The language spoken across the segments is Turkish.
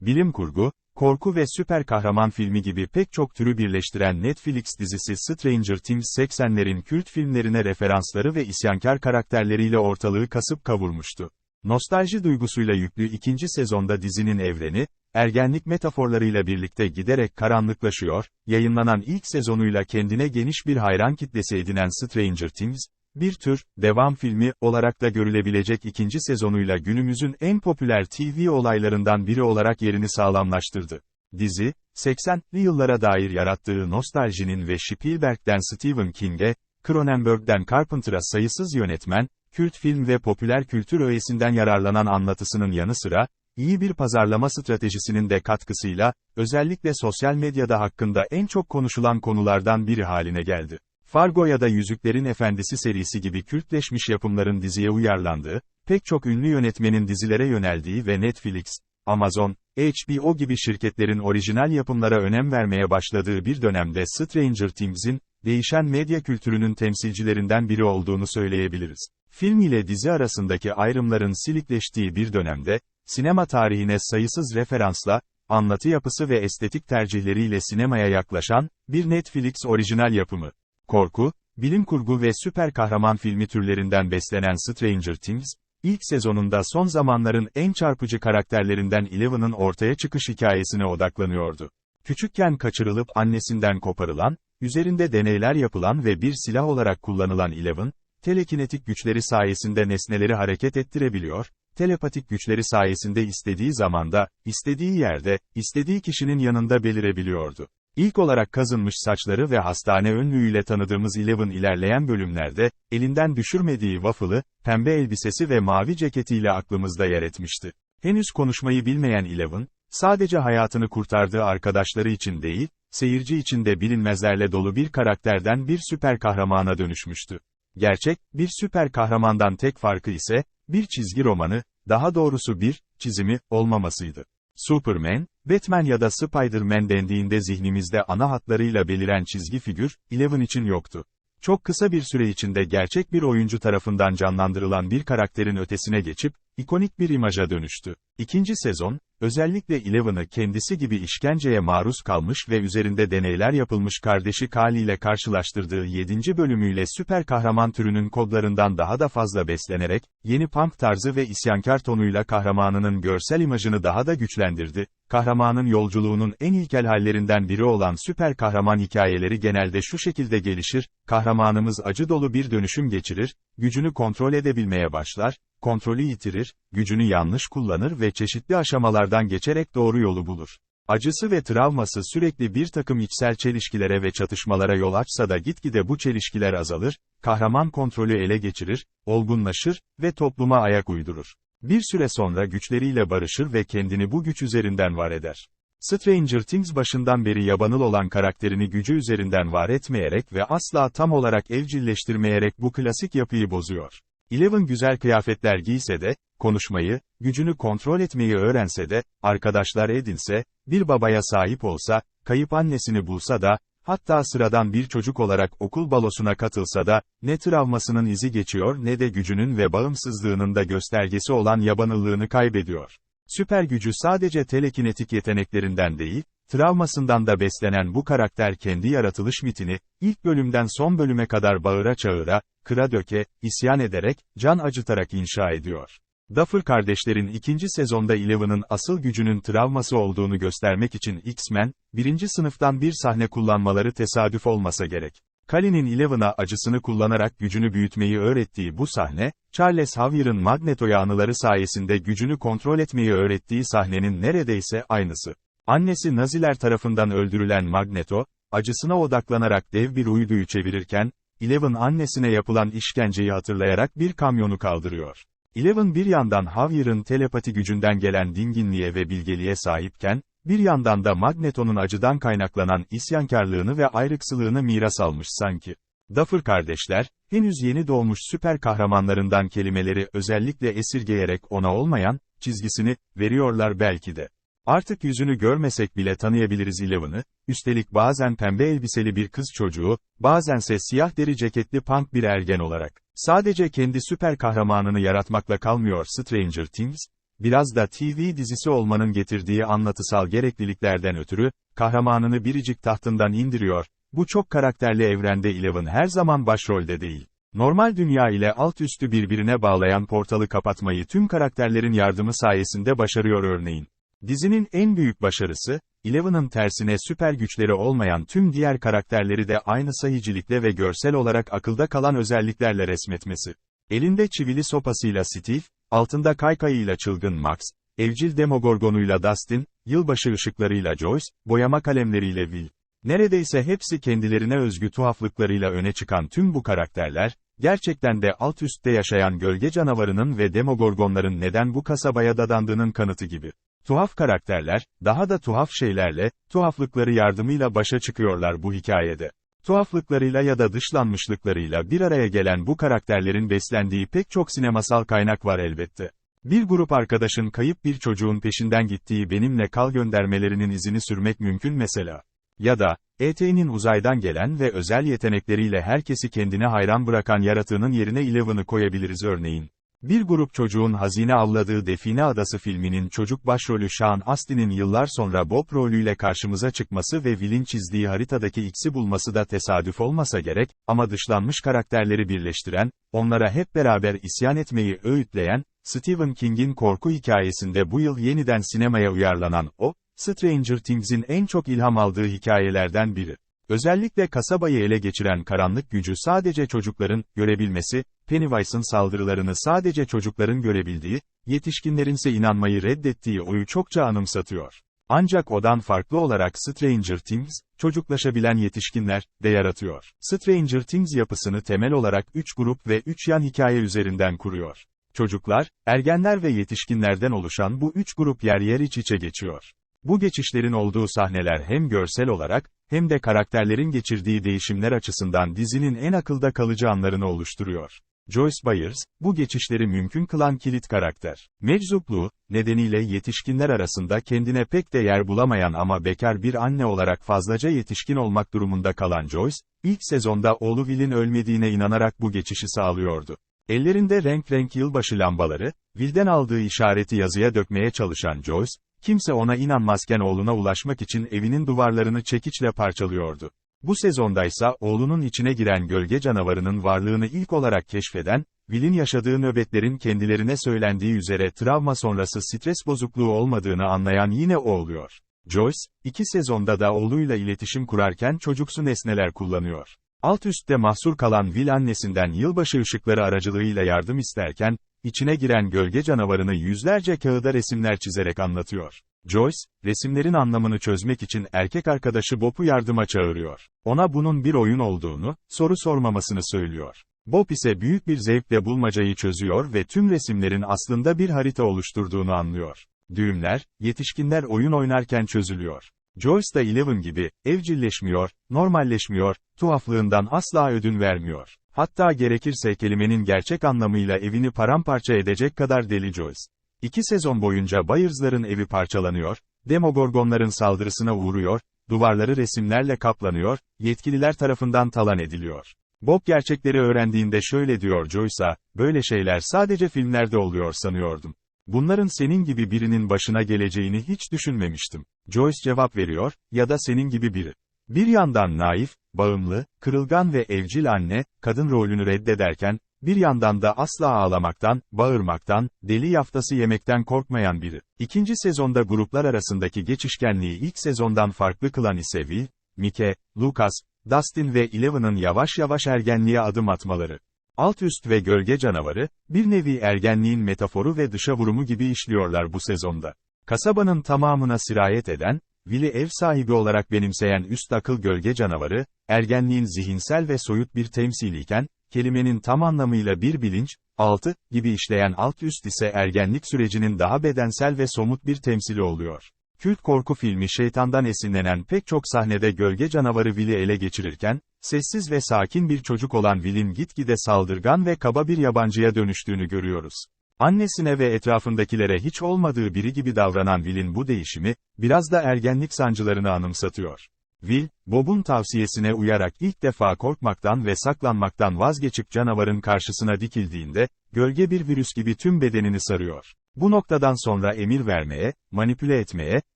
Bilim kurgu, korku ve süper kahraman filmi gibi pek çok türü birleştiren Netflix dizisi Stranger Things 80'lerin kült filmlerine referansları ve isyankar karakterleriyle ortalığı kasıp kavurmuştu. Nostalji duygusuyla yüklü ikinci sezonda dizinin evreni, ergenlik metaforlarıyla birlikte giderek karanlıklaşıyor, yayınlanan ilk sezonuyla kendine geniş bir hayran kitlesi edinen Stranger Things, bir tür, devam filmi olarak da görülebilecek ikinci sezonuyla günümüzün en popüler TV olaylarından biri olarak yerini sağlamlaştırdı. Dizi, 80'li yıllara dair yarattığı nostaljinin ve Spielberg'den Stephen King'e, Cronenberg'den Carpenter'a sayısız yönetmen, kült film ve popüler kültür öğesinden yararlanan anlatısının yanı sıra, iyi bir pazarlama stratejisinin de katkısıyla, özellikle sosyal medyada hakkında en çok konuşulan konulardan biri haline geldi. Fargo ya da Yüzüklerin Efendisi serisi gibi kültleşmiş yapımların diziye uyarlandığı, pek çok ünlü yönetmenin dizilere yöneldiği ve Netflix, Amazon, HBO gibi şirketlerin orijinal yapımlara önem vermeye başladığı bir dönemde Stranger Things'in, değişen medya kültürünün temsilcilerinden biri olduğunu söyleyebiliriz. Film ile dizi arasındaki ayrımların silikleştiği bir dönemde, sinema tarihine sayısız referansla, anlatı yapısı ve estetik tercihleriyle sinemaya yaklaşan, bir Netflix orijinal yapımı. Korku, bilim kurgu ve süper kahraman filmi türlerinden beslenen Stranger Things, ilk sezonunda son zamanların en çarpıcı karakterlerinden Eleven'ın ortaya çıkış hikayesine odaklanıyordu. Küçükken kaçırılıp annesinden koparılan, üzerinde deneyler yapılan ve bir silah olarak kullanılan Eleven, telekinetik güçleri sayesinde nesneleri hareket ettirebiliyor, telepatik güçleri sayesinde istediği zamanda, istediği yerde, istediği kişinin yanında belirebiliyordu. İlk olarak kazınmış saçları ve hastane önlüğüyle tanıdığımız Eleven ilerleyen bölümlerde, elinden düşürmediği waffle'ı, pembe elbisesi ve mavi ceketiyle aklımızda yer etmişti. Henüz konuşmayı bilmeyen Eleven, sadece hayatını kurtardığı arkadaşları için değil, seyirci için de bilinmezlerle dolu bir karakterden bir süper kahramana dönüşmüştü. Gerçek, bir süper kahramandan tek farkı ise, bir çizgi romanı, daha doğrusu bir çizimi olmamasıydı. Superman, Batman ya da Spider-Man dendiğinde zihnimizde ana hatlarıyla beliren çizgi figür, Eleven için yoktu. Çok kısa bir süre içinde gerçek bir oyuncu tarafından canlandırılan bir karakterin ötesine geçip, ikonik bir imaja dönüştü. İkinci sezon, özellikle Eleven'ı kendisi gibi işkenceye maruz kalmış ve üzerinde deneyler yapılmış kardeşi Kali ile karşılaştırdığı 7. bölümüyle süper kahraman türünün kodlarından daha da fazla beslenerek, yeni punk tarzı ve isyankar tonuyla kahramanının görsel imajını daha da güçlendirdi. Kahramanın yolculuğunun en ilkel hallerinden biri olan süper kahraman hikayeleri genelde şu şekilde gelişir: kahramanımız acı dolu bir dönüşüm geçirir, gücünü kontrol edebilmeye başlar, kontrolü yitirir, gücünü yanlış kullanır ve çeşitli aşamalardan geçerek doğru yolu bulur. Acısı ve travması sürekli bir takım içsel çelişkilere ve çatışmalara yol açsa da gitgide bu çelişkiler azalır, kahraman kontrolü ele geçirir, olgunlaşır ve topluma ayak uydurur. Bir süre sonra güçleriyle barışır ve kendini bu güç üzerinden var eder. Stranger Things başından beri yabanıl olan karakterini gücü üzerinden var etmeyerek ve asla tam olarak evcilleştirmeyerek bu klasik yapıyı bozuyor. Eleven güzel kıyafetler giyse de, konuşmayı, gücünü kontrol etmeyi öğrense de, arkadaşlar edinse, bir babaya sahip olsa, kayıp annesini bulsa da, hatta sıradan bir çocuk olarak okul balosuna katılsa da, ne travmasının izi geçiyor ne de gücünün ve bağımsızlığının da göstergesi olan yabanıllığını kaybediyor. Süper gücü sadece telekinetik yeteneklerinden değil, travmasından da beslenen bu karakter kendi yaratılış mitini, ilk bölümden son bölüme kadar bağıra çağıra, kıra döke, isyan ederek, can acıtarak inşa ediyor. Duffer kardeşlerin ikinci sezonda Eleven'ın asıl gücünün travması olduğunu göstermek için X-Men, 1. sınıftan bir sahne kullanmaları tesadüf olmasa gerek. Kali'nin Eleven'a acısını kullanarak gücünü büyütmeyi öğrettiği bu sahne, Charles Xavier'ın Magneto'ya anıları sayesinde gücünü kontrol etmeyi öğrettiği sahnenin neredeyse aynısı. Annesi Naziler tarafından öldürülen Magneto, acısına odaklanarak dev bir uyduyu çevirirken, Eleven annesine yapılan işkenceyi hatırlayarak bir kamyonu kaldırıyor. Eleven bir yandan Xavier'ın telepati gücünden gelen dinginliğe ve bilgeliğe sahipken, bir yandan da Magneto'nun acıdan kaynaklanan isyankarlığını ve ayrıksılığını miras almış sanki. Duffer kardeşler, henüz yeni doğmuş süper kahramanlarından kelimeleri özellikle esirgeyerek ona olmayan çizgisini veriyorlar belki de. Artık yüzünü görmesek bile tanıyabiliriz Eleven'ı, üstelik bazen pembe elbiseli bir kız çocuğu, bazense siyah deri ceketli punk bir ergen olarak. Sadece kendi süper kahramanını yaratmakla kalmıyor Stranger Things, biraz da TV dizisi olmanın getirdiği anlatısal gerekliliklerden ötürü, kahramanını biricik tahtından indiriyor. Bu çok karakterli evrende Eleven her zaman başrolde değil. Normal dünya ile alt üstü birbirine bağlayan portalı kapatmayı tüm karakterlerin yardımı sayesinde başarıyor örneğin. Dizinin en büyük başarısı, Eleven'ın tersine süper güçleri olmayan tüm diğer karakterleri de aynı sahicilikle ve görsel olarak akılda kalan özelliklerle resmetmesi. Elinde çivili sopasıyla Steve, altında kaykayıyla çılgın Max, evcil Demogorgon'uyla Dustin, yılbaşı ışıklarıyla Joyce, boyama kalemleriyle Will. Neredeyse hepsi kendilerine özgü tuhaflıklarıyla öne çıkan tüm bu karakterler, gerçekten de alt üstte yaşayan gölge canavarının ve Demogorgonların neden bu kasabaya dadandığının kanıtı gibi. Tuhaf karakterler, daha da tuhaf şeylerle, tuhaflıkları yardımıyla başa çıkıyorlar bu hikayede. Tuhaflıklarıyla ya da dışlanmışlıklarıyla bir araya gelen bu karakterlerin beslendiği pek çok sinemasal kaynak var elbette. Bir grup arkadaşın kayıp bir çocuğun peşinden gittiği Benimle Kal göndermelerinin izini sürmek mümkün mesela. Ya da, E.T.'nin uzaydan gelen ve özel yetenekleriyle herkesi kendine hayran bırakan yaratığının yerine Eleven'ı koyabiliriz örneğin. Bir grup çocuğun hazine avladığı Define Adası filminin çocuk başrolü Sean Astin'in yıllar sonra Bob rolüyle karşımıza çıkması ve Will'in çizdiği haritadaki X'i bulması da tesadüf olmasa gerek, ama dışlanmış karakterleri birleştiren, onlara hep beraber isyan etmeyi öğütleyen, Stephen King'in korku hikayesinde bu yıl yeniden sinemaya uyarlanan o, Stranger Things'in en çok ilham aldığı hikayelerden biri. Özellikle kasabayı ele geçiren karanlık gücü sadece çocukların görebilmesi, Pennywise'ın saldırılarını sadece çocukların görebildiği, yetişkinlerinse inanmayı reddettiği oyu çokça anımsatıyor. Ancak odan farklı olarak Stranger Things, çocuklaşabilen yetişkinler de yaratıyor. Stranger Things yapısını temel olarak 3 grup ve 3 yan hikaye üzerinden kuruyor. Çocuklar, ergenler ve yetişkinlerden oluşan bu 3 grup yer yer iç içe geçiyor. Bu geçişlerin olduğu sahneler hem görsel olarak, hem de karakterlerin geçirdiği değişimler açısından dizinin en akılda kalıcı anlarını oluşturuyor. Joyce Byers, bu geçişleri mümkün kılan kilit karakter. Meczupluğu nedeniyle yetişkinler arasında kendine pek de yer bulamayan ama bekar bir anne olarak fazlaca yetişkin olmak durumunda kalan Joyce, ilk sezonda oğlu Will'in ölmediğine inanarak bu geçişi sağlıyordu. Ellerinde renk renk yılbaşı lambaları, Will'den aldığı işareti yazıya dökmeye çalışan Joyce, kimse ona inanmazken oğluna ulaşmak için evinin duvarlarını çekiçle parçalıyordu. Bu sezondaysa oğlunun içine giren gölge canavarının varlığını ilk olarak keşfeden, Will'in yaşadığı nöbetlerin kendilerine söylendiği üzere travma sonrası stres bozukluğu olmadığını anlayan yine o oluyor. Joyce, 2 sezonda da oğluyla iletişim kurarken çocuksu nesneler kullanıyor. Alt üstte mahsur kalan Will annesinden yılbaşı ışıkları aracılığıyla yardım isterken, içine giren gölge canavarını yüzlerce kağıda resimler çizerek anlatıyor. Joyce, resimlerin anlamını çözmek için erkek arkadaşı Bob'u yardıma çağırıyor. Ona bunun bir oyun olduğunu, soru sormamasını söylüyor. Bob ise büyük bir zevkle bulmacayı çözüyor ve tüm resimlerin aslında bir harita oluşturduğunu anlıyor. Düğümler, yetişkinler oyun oynarken çözülüyor. Joyce da Eleven gibi, evcilleşmiyor, normalleşmiyor, tuhaflığından asla ödün vermiyor. Hatta gerekirse kelimenin gerçek anlamıyla evini paramparça edecek kadar deli Joyce. 2 sezon boyunca Byers'ların evi parçalanıyor, Demogorgonların saldırısına uğruyor, duvarları resimlerle kaplanıyor, yetkililer tarafından talan ediliyor. Bob gerçekleri öğrendiğinde şöyle diyor Joyce'a, böyle şeyler sadece filmlerde oluyor sanıyordum. Bunların senin gibi birinin başına geleceğini hiç düşünmemiştim. Joyce cevap veriyor, ya da senin gibi biri. Bir yandan naif, bağımlı, kırılgan ve evcil anne, kadın rolünü reddederken, bir yandan da asla ağlamaktan, bağırmaktan, deli yaftası yemekten korkmayan biri. İkinci sezonda gruplar arasındaki geçişkenliği ilk sezondan farklı kılan ise Will, Mike, Lucas, Dustin ve Eleven'ın yavaş yavaş ergenliğe adım atmaları. Alt üst ve gölge canavarı, bir nevi ergenliğin metaforu ve dışa vurumu gibi işliyorlar bu sezonda. Kasabanın tamamına sirayet eden, Will'i ev sahibi olarak benimseyen üst akıl gölge canavarı, ergenliğin zihinsel ve soyut bir temsiliyken, kelimenin tam anlamıyla bir bilinç, altı, gibi işleyen alt üst ise ergenlik sürecinin daha bedensel ve somut bir temsili oluyor. Kült korku filmi Şeytan'dan esinlenen pek çok sahnede gölge canavarı Will'i ele geçirirken, sessiz ve sakin bir çocuk olan Will'in gitgide saldırgan ve kaba bir yabancıya dönüştüğünü görüyoruz. Annesine ve etrafındakilere hiç olmadığı biri gibi davranan Will'in bu değişimi, biraz da ergenlik sancılarını anımsatıyor. Will, Bob'un tavsiyesine uyarak ilk defa korkmaktan ve saklanmaktan vazgeçip canavarın karşısına dikildiğinde, gölge bir virüs gibi tüm bedenini sarıyor. Bu noktadan sonra emir vermeye, manipüle etmeye,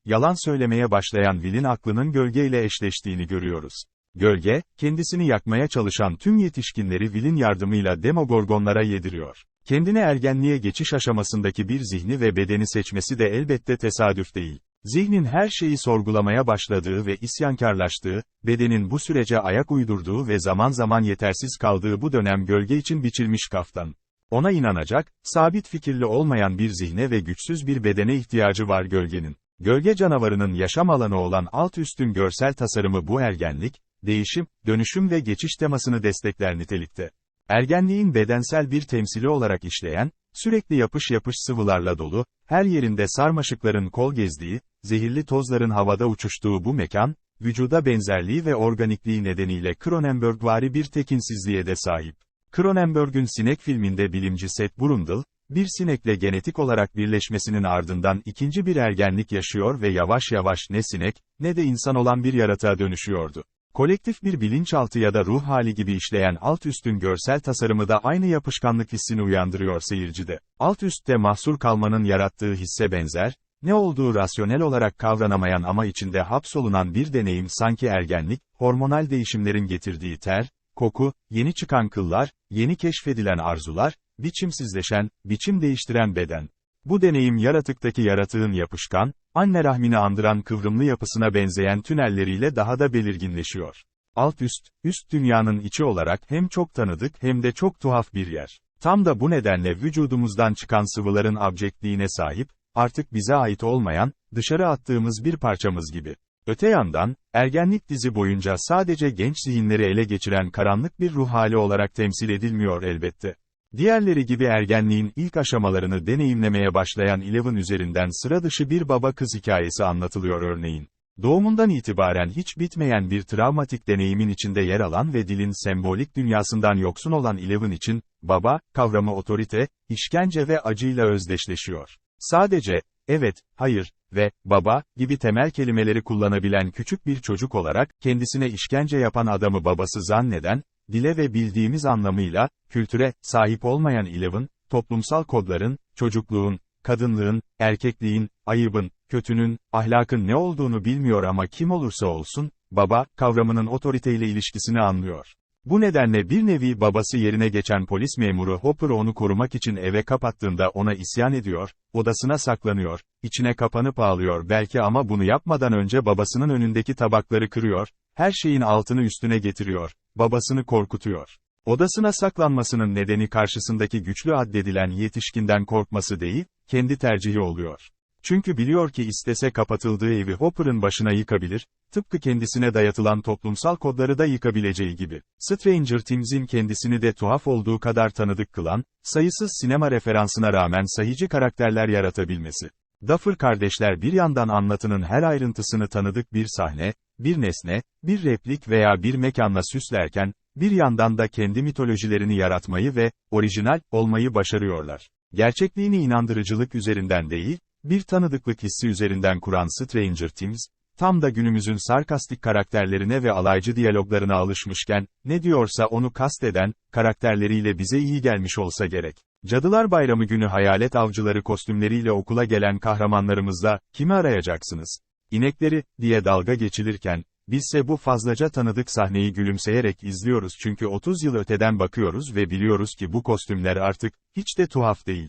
yalan söylemeye başlayan Will'in aklının gölgeyle eşleştiğini görüyoruz. Gölge, kendisini yakmaya çalışan tüm yetişkinleri Will'in yardımıyla Demogorgonlara yediriyor. Kendine ergenliğe geçiş aşamasındaki bir zihni ve bedeni seçmesi de elbette tesadüf değil. Zihnin her şeyi sorgulamaya başladığı ve isyankarlaştığı, bedenin bu sürece ayak uydurduğu ve zaman zaman yetersiz kaldığı bu dönem gölge için biçilmiş kaftan. Ona inanacak, sabit fikirli olmayan bir zihne ve güçsüz bir bedene ihtiyacı var gölgenin. Gölge canavarının yaşam alanı olan alt üstün görsel tasarımı bu ergenlik, değişim, dönüşüm ve geçiş temasını destekler nitelikte. Ergenliğin bedensel bir temsili olarak işleyen, sürekli yapış yapış sıvılarla dolu, her yerinde sarmaşıkların kol gezdiği, zehirli tozların havada uçuştuğu bu mekan, vücuda benzerliği ve organikliği nedeniyle Cronenbergvari bir tekinsizliğe de sahip. Cronenberg'ün Sinek filminde bilimci Seth Brundle, bir sinekle genetik olarak birleşmesinin ardından ikinci bir ergenlik yaşıyor ve yavaş yavaş ne sinek, ne de insan olan bir yaratığa dönüşüyordu. Kolektif bir bilinçaltı ya da ruh hali gibi işleyen alt üstün görsel tasarımı da aynı yapışkanlık hissini uyandırıyor seyircide. Alt üstte mahsur kalmanın yarattığı hisse benzer, ne olduğu rasyonel olarak kavranamayan ama içinde hapsolunan bir deneyim sanki ergenlik, hormonal değişimlerin getirdiği ter, koku, yeni çıkan kıllar, yeni keşfedilen arzular, biçimsizleşen, biçim değiştiren beden. Bu deneyim yaratıktaki yaratığın yapışkan, anne rahmini andıran kıvrımlı yapısına benzeyen tünelleriyle daha da belirginleşiyor. Alt üst dünyanın içi olarak hem çok tanıdık hem de çok tuhaf bir yer. Tam da bu nedenle vücudumuzdan çıkan sıvıların abjektliğine sahip, artık bize ait olmayan, dışarı attığımız bir parçamız gibi. Öte yandan, ergenlik dizi boyunca sadece genç zihinleri ele geçiren karanlık bir ruh hali olarak temsil edilmiyor elbette. Diğerleri gibi ergenliğin ilk aşamalarını deneyimlemeye başlayan Eleven üzerinden sıra dışı bir baba-kız hikayesi anlatılıyor örneğin. Doğumundan itibaren hiç bitmeyen bir travmatik deneyimin içinde yer alan ve dilin sembolik dünyasından yoksun olan Eleven için, baba, kavramı otorite, işkence ve acıyla özdeşleşiyor. Sadece, evet, hayır ve baba gibi temel kelimeleri kullanabilen küçük bir çocuk olarak, kendisine işkence yapan adamı babası zanneden, dile ve bildiğimiz anlamıyla, kültüre sahip olmayan Eleven, toplumsal kodların, çocukluğun, kadınlığın, erkekliğin, ayıbın, kötünün, ahlakın ne olduğunu bilmiyor ama kim olursa olsun, baba, kavramının otoriteyle ilişkisini anlıyor. Bu nedenle bir nevi babası yerine geçen polis memuru Hopper onu korumak için eve kapattığında ona isyan ediyor, odasına saklanıyor, içine kapanıp ağlıyor belki ama bunu yapmadan önce babasının önündeki tabakları kırıyor, her şeyin altını üstüne getiriyor, babasını korkutuyor. Odasına saklanmasının nedeni karşısındaki güçlü addedilen yetişkinden korkması değil, kendi tercihi oluyor. Çünkü biliyor ki istese kapatıldığı evi Hopper'ın başına yıkabilir, tıpkı kendisine dayatılan toplumsal kodları da yıkabileceği gibi. Stranger Things'in kendisini de tuhaf olduğu kadar tanıdık kılan, sayısız sinema referansına rağmen sahici karakterler yaratabilmesi. Duffer kardeşler bir yandan anlatının her ayrıntısını tanıdık bir sahne, bir nesne, bir replik veya bir mekanla süslerken, bir yandan da kendi mitolojilerini yaratmayı ve orijinal olmayı başarıyorlar. Gerçekliğini inandırıcılık üzerinden değil, bir tanıdıklık hissi üzerinden kuran Stranger Things, tam da günümüzün sarkastik karakterlerine ve alaycı diyaloglarına alışmışken, ne diyorsa onu kasteden, karakterleriyle bize iyi gelmiş olsa gerek. Cadılar Bayramı günü hayalet avcıları kostümleriyle okula gelen kahramanlarımızla, kimi arayacaksınız? İnekleri, diye dalga geçilirken, bizse bu fazlaca tanıdık sahneyi gülümseyerek izliyoruz çünkü 30 yıl öteden bakıyoruz ve biliyoruz ki bu kostümler artık, hiç de tuhaf değil.